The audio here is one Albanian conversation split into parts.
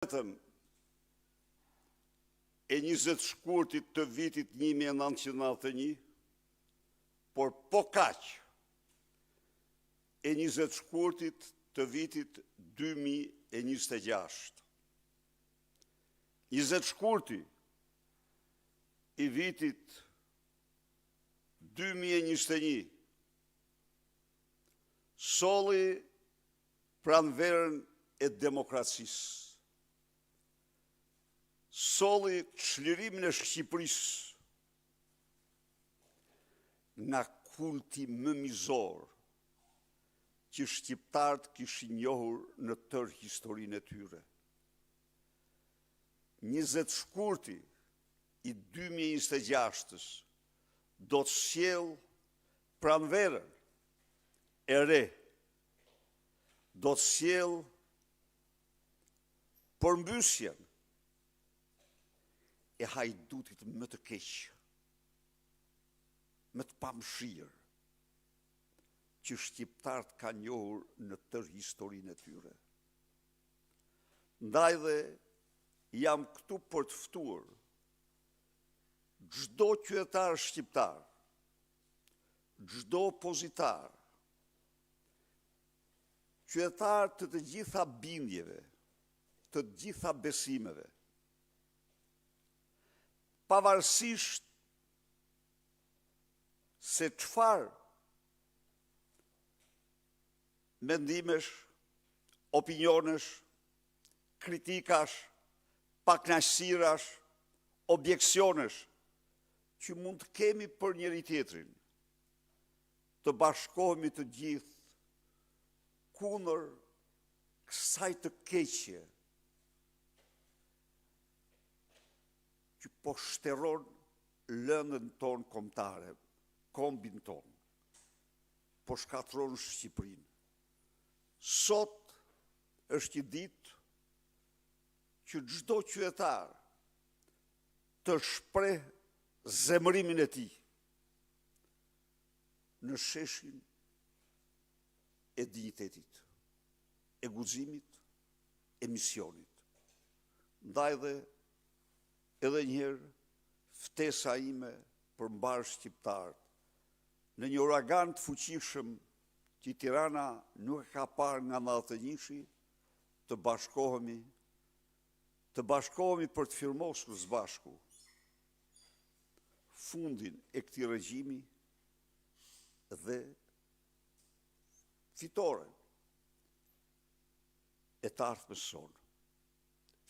Vetëm e 20 shkurtit të vitit 1991, por po kaq e 20 shkurtit të vitit 2026. 20 shkurti i vitit 2021 solli pranverën e demokracisë. Solli çlirimin e Shqipërisë nga kulti më mizor që shqiptarët kishin njohur në tërë historinë e tyre. 20 shkurti i 2026-ës do të sjellë pranverën e re, do të sjellë përmbysjen e hajdutit më të keq, më të pamëshirë, që shqiptarët kanë njohur në tërë historinë e tyre. Ndaj dhe jam këtu për të ftuar çdo qytetar shqiptar, çdo opozitar, qytetar të të gjitha bindjeve, të gjitha besimeve, pavarësisht se çfarë mendimesh, opinionesh, kritikash, pakënaqësirash, objeksionesh që mund të kemi për njëri tjetrin, të bashkohemi të gjithë kundër kësaj të keqje që po shteron lëndën tonë kombëtare, kombin tonë, po shkatron Shqipërinë. Sot është një ditë që çdo qytetar të shpreh zemërimin e tij në sheshin e dinjitetit, e guximit, e misionit. Ndaj dhe edhe njëherë ftesa ime për mbar shqiptarët në një uragan të fuqishëm që Tirana nuk e ka parë nga 91-shi, të bashkohemi për të firmosur së bashku fundin e këtij regjimi dhe fitoren e të ardhmës sonë,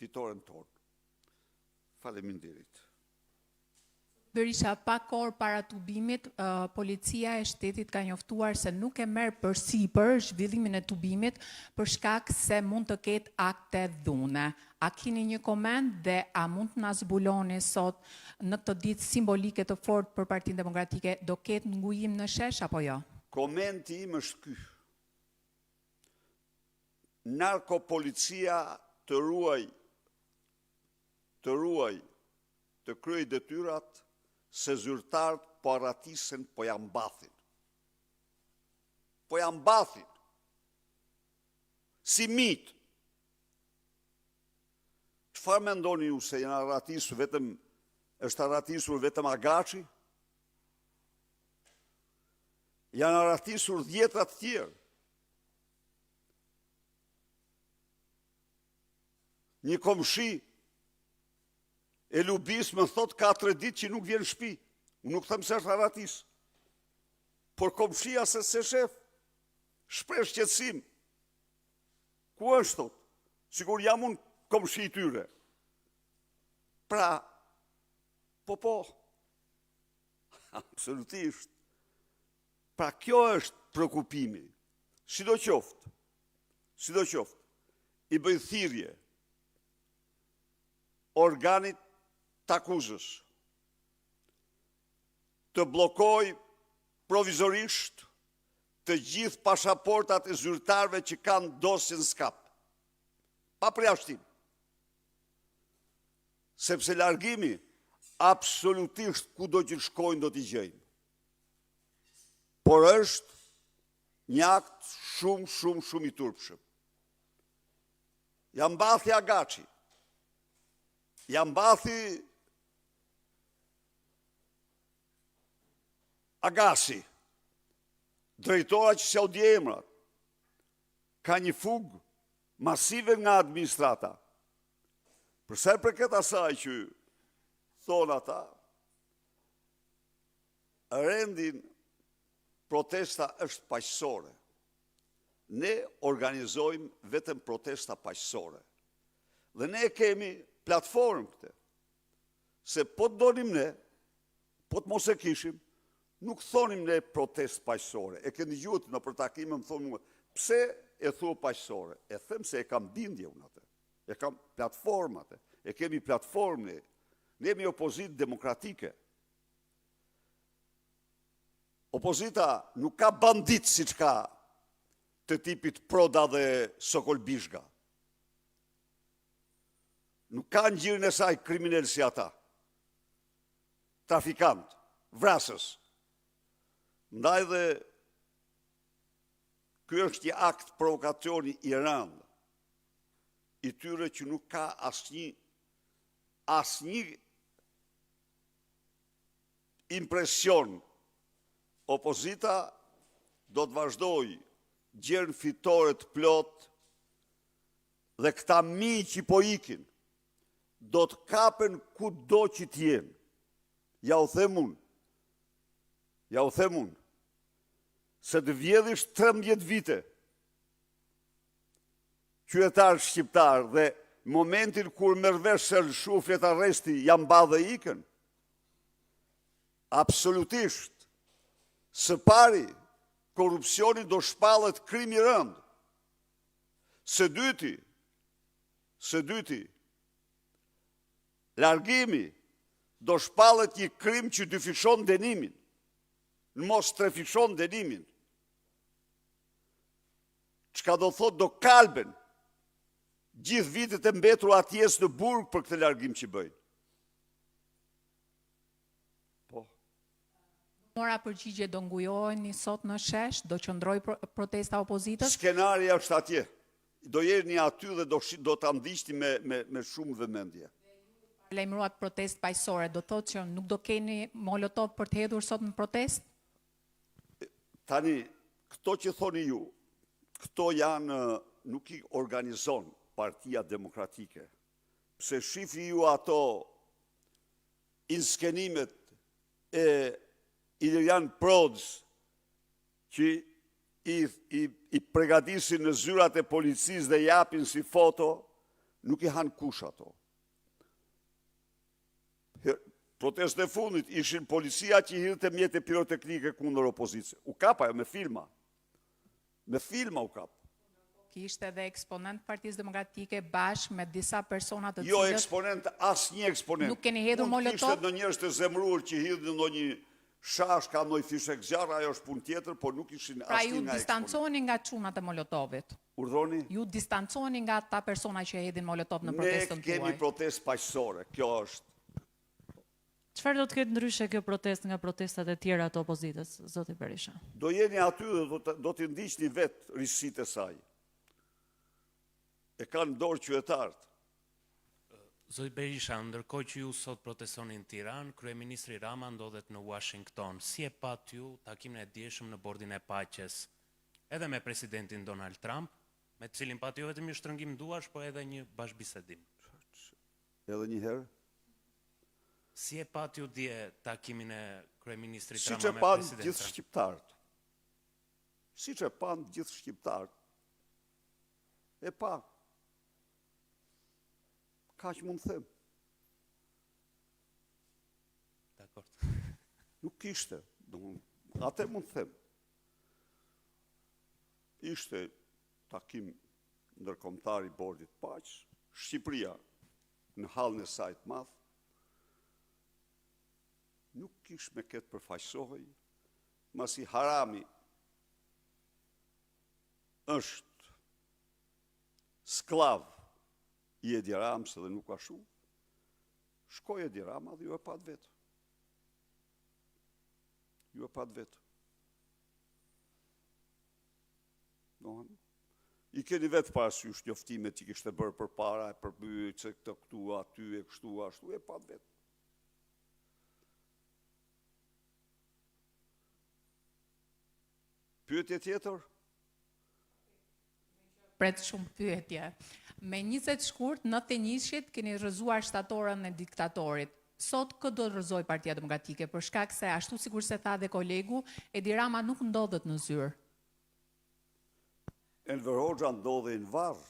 fitoren tonë. Faleminderit. Berisha, pak orë para tubimit, policia e shtetit ka njoftuar se nuk e merr përsipër zhvillimin e tubimit për shkak se mund të ketë akte dhune. A keni një koment dhe a mund të na zbuloni sot në këtë ditë simbolike të fortë për Partinë Demokratike, do ketë ngujim në shesh apo jo? Komenti im është ky. Narkopolicia të ruaj, të kryej detyrat se zyrtarët po arratisen, po janë mbathin. Po janë mbathin. Si mit. Çfarë mendoni ju se janë arratisur vetëm, është arratisur vetëm Agaçi? Janë arratisur 10 të tjerë. Një komshi e Lubis më thot 4 ditë që nuk vjen në shtëpi. Unë nuk them se është arratis. Por komshia se shef, shpreh shqetësim. Ku është thot? Sigur jam unë komshi i tyre. Pra, po. Absolutisht. Pra kjo është prekupimi. Sidoqoftë, i bëj thirrje organit të akuzës të bllokoj provizorisht të gjithë pasaportat e zyrtarëve që kanë dosjen skap. Pa përjashtim. Sepse largimi absolutisht kudo që shkojnë do t'i gjejnë. Por është një akt shumë i turpshëm. Jam mbathja Agaçi, jam bathi Agasi, drejtora që s'ja u di emrat, ka një fugë masive nga administrata. Përsa për këtë asaj që thonë ata, rendin protesta është paqësore. Ne organizojmë vetëm protesta paqësore. Dhe ne kemi platformë këte. Se po të donim ne, po të mos e kishim, nuk thonim ne protest paqësore. E kënë gjutë në përtakime më thonë mua, pse e thua paqësore? E them se e kam bindje unë atë. E kam platformat, e kemi platformë ne. Ne jemi opozitë demokratike. Opozita nuk ka bandit si që ka të tipit Proda dhe Sokol Bishga. Nuk ka në gjirën e saj kriminal si ata. Trafikant, vrasës. Ndaj dhe ky është një akt provokacioni i rëndë, i tyre që nuk ka asnjë impresion. Opozita do të vazhdoj gjerën fitore të plot dhe këta mi që po ikin do të kapen ku do që t'jenë. Ja u them unë, se të vjedhish 13 vite qytetar shqiptar dhe në momentin kur mërvesh se shufjet arresti janë ba dhe ikën, absolutisht, së pari, korupcioni do shpallet krimi rënd. Së dyti, largimi do shpallet një krim që dyfishon denimin, në mos trefishon denimin. Çka do thot do kalben gjithë vitet e mbetur atjes në burg për këtë largim që bëjnë. Mora përgjigje do ngujoheni sot në shesh, do qëndroj protesta opozitës? Skenaria është atje. Do jeni aty dhe do të ndiqni me shumë vëmendje. Lajmëruat protest paqësore, do thotë që nuk do keni molotov për të hedhur sot në protest? Tani, këto që thoni ju, këto janë, nuk i organizon Partia Demokratike. Pse shifi ju ato inskenimet e Ilirian Prodës që i pregatisin në zyrat e policisë dhe japin si foto, nuk i hanë kush ato. Protest e fundit ishin policia që i hidhte mjete piroteknike kundër opozicë. U kapa me filma. Me filma u kapa. Kishte edhe eksponent Partisë Demokratike bashkë me disa persona të cilët... Jo eksponent, asnjë eksponent. Nuk keni hedhur molotov? Kishte në njërës të zemruar që hidhë në një shash, ka ndonjë fishek zjarë, ajo është pun tjetër, por nuk ishin pra asnjë ju nga eksponent. distanconi nga çunat e molotovit? Urdhoni? Ju distanconi nga ta persona që hedhin molotov në protestën tuaj? Ne kemi protest paqësore, kjo është. Çfarë do të ketë ndryshe kjo protest nga protestat e tjera të opozitës, zoti Berisha? Do jeni aty dhe do t'i ndiqni vetë rishit e saj. E kanë dorë qytetarët. Zoti Berisha, ndërkohë që ju sot protestoni në Tiranë, kryeministri Rama ndodhet në Washington. Si e pat ju takimin e dieshëm në bordin e paqes, edhe me presidentin Donald Trump, me të cilin pat jo vetëm një shtrëngim duash, po edhe një bashkëbisedim? Edhe një herë? Si e pat ju dje takimin e kryeministrit Si Rama që me panë presidentin gjithë Trump? shqiptarët. Si që panë gjithë shqiptarët. E pa. Ka që mund të them. Dakor. Nuk ishte. Atë mund të them. Ishte takim ndërkombëtar i bordit paqës, Shqipëria në hallën e saj të madh, nuk kish me këtë përfaqësohej, masi Harami është sklav i Edi Ramës dhe nuk ka shumë, shkoj Edi Rama dhe ju e pat vetë. Ju e pat vetë. I keni vetë parasysh njoftimet që kishte bërë për para, e përbyjë që këtu, aty, e kështu, ashtu, e pa vetë. Pyetje tjetër? Pret shumë pyetje. Me 20 shkurt, në të njëshit, keni rrëzuar shtatorën e diktatorit. Sot këtë do të rrëzoj Partia Demokratike, për shkak se ashtu sikur se tha dhe kolegu, Edi Rama nuk ndodhet në zyrë. Enver Hoxha ndodhe në varë,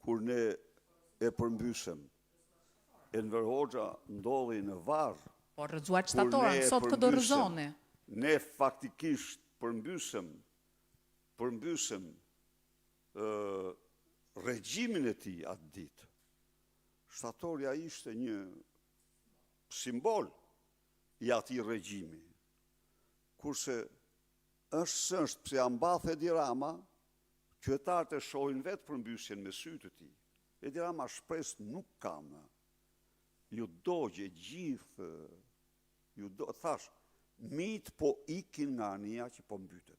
kur ne e përmbysëm. Enver Hoxha ndodhe në varë, Po rrëzuar shtatorën, sot këtë do rrëzoni. Ne faktikisht përmbysëm regjimin e tij atë ditë. Shtatorja ishte një simbol i atij regjimi. Kurse është pse ambath Edi Rama, qytetarët e shohin vetë përmbysjen me sytë të tij. Edi Rama shpresë nuk kam. Ju dogje gjithë, thash, mit po ikin nga ania që po mbytet.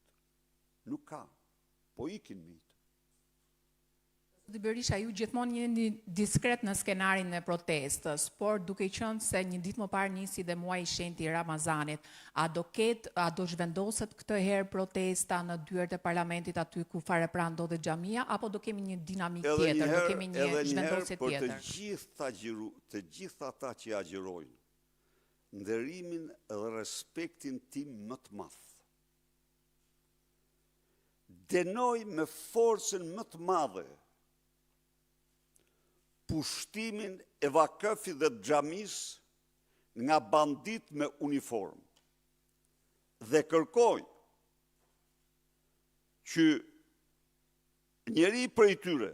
Nuk ka, po ikin mit. Zoti Berisha, ju gjithmonë jeni diskret në skenarin e protestës, por duke qenë se një ditë më parë nisi dhe muaji i shenjtë i Ramazanit, a do zhvendoset këtë herë protesta në dyert e parlamentit aty ku fare pranë ndodhet xhamia, apo do kemi një dinamik tjetër, do kemi një zhvendosje tjetër? Të gjithë ata që agjërojnë nderimin dhe respektin tim më të madh. Denoj me forcën më të madhe pushtimin e vakëfit dhe xhamis nga bandit me uniform. Dhe kërkoj që njeri prej tyre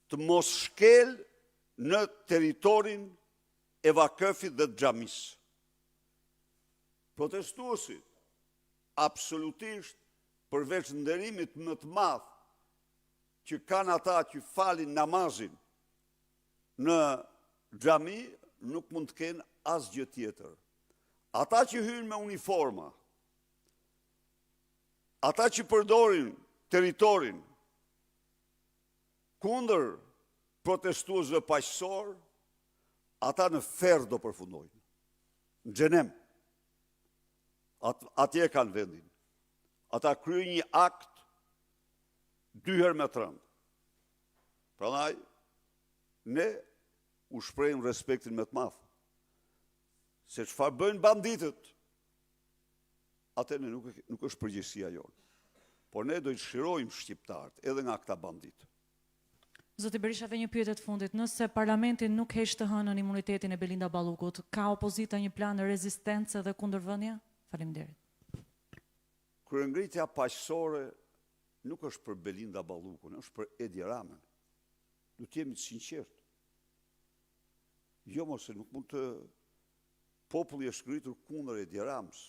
të mos shkel në teritorin e vakëfit dhe xhamis. Protestuesit, absolutisht, përveç nderimit më të madh që kanë ata që falin namazin në xhami, nuk mund të kenë asgjë tjetër. Ata që hynë me uniforma, ata që përdorin teritorin kundër protestuesve paqësor, ata në ferr do përfundojnë. Në xhenem. Atje kanë vendin. Ata kryejnë një akt 2 herë me të rënd. Prandaj, ne u shprehim respektin me të madh. Se çfarë bëjnë banditët, atë nuk është përgjegjësia jonë. Por ne do të shirojmë shqiptarët edhe nga këta banditë. Zoti Berisha, dhe një pyetje të fundit. Nëse parlamenti nuk heq të hënën imunitetin e Belinda Ballukut, ka opozita një plan rezistence dhe kundërvënie? Faleminderit. Kryengritja paqësore nuk është për Belinda Ballukun, është për Edi Ramën. Du të jemi të sinqertë. Jo mos se nuk mund të populli është ngritur kundër Edi Ramës.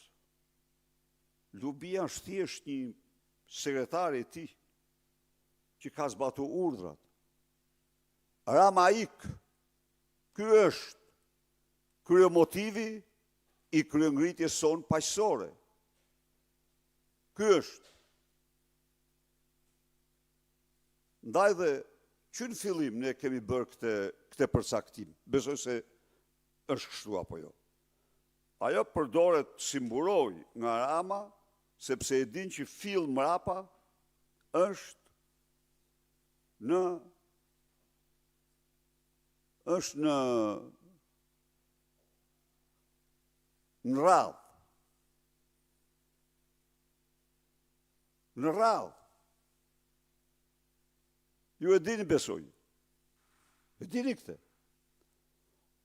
Lubia është thjesht një sekretar i tij që ka zbatuar urdhrat. Rama ik. Ky është kryemotivi i kryengritjes sonë paqësore. Ky është. Ndaj dhe që në fillim ne kemi bërë këte përcaktim. Besoj se është kështu apo jo. Ajo përdoret si mburoj nga Rama, sepse e din që fill mrapa është në radhë. Në radhë. Ju e dini besoj. E dini këte.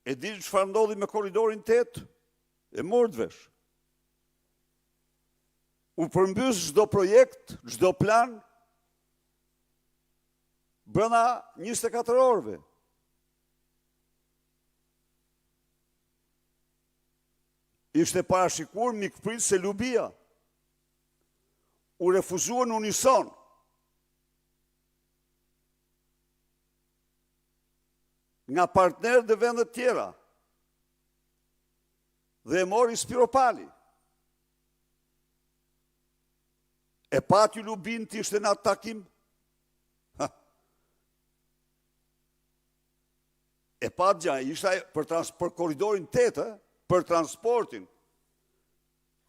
E dini çfarë ndodhi me korridorin 8? E morët vesh. U përmbys çdo projekt, çdo plan, brenda 24 orëve. Ishte parashikuar mikprit se Lubia. U refuzuan në unison. Nga partnerët dhe vendet tjera. Dhe e mori Spiropali. E pati Lubin të ishte në atë takim, E pa gja, ishte për koridorin 8, për transportin.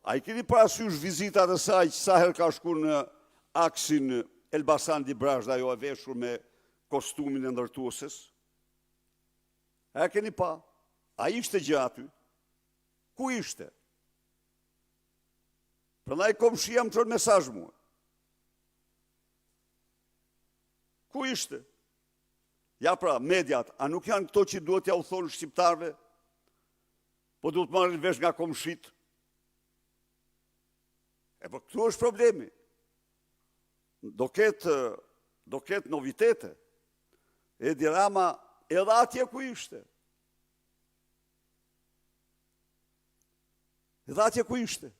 A i keni parasysh vizitat e saj që sa herë ka shku në aksin Elbasan Brash, dhe ajo e veshur me kostumin e ndërtueses? A keni pa? A ishte gjë aty? Ku ishte? Prandaj komshia më çon mesazh mua. Ku ishte? Ja pra, mediat, a nuk janë këto që duhet ja u thonë shqiptarve? Po duhet marrin vesh nga komshit? E po këtu është problemi. Do ketë novitete. Edi Rama edhe atje ku ishte. Edhe atje ku ishte.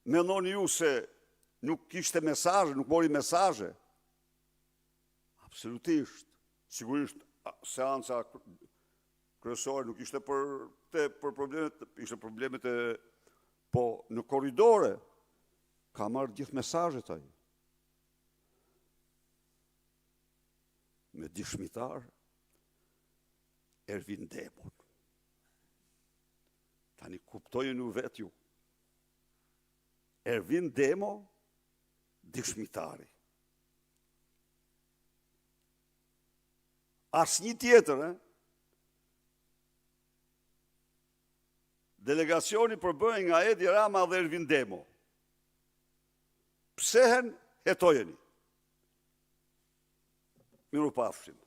Mendoni ju se nuk kishte mesazhe, nuk mori mesazhe? Absolutisht. Sigurisht, seanca kryesore nuk ishte për problemet, ishte problemet e, po në korridore ka marrë gjithë mesazhet ai. Me dëshmitar Ervin Demon. Tani kuptojnë ju vetë ju. Ervin Demo, dëshmitari. Asnjë tjetër, Delegacioni përbëhen nga Edi Rama dhe Ervin Demo. Psehen, hetojeni. Miru pafshim.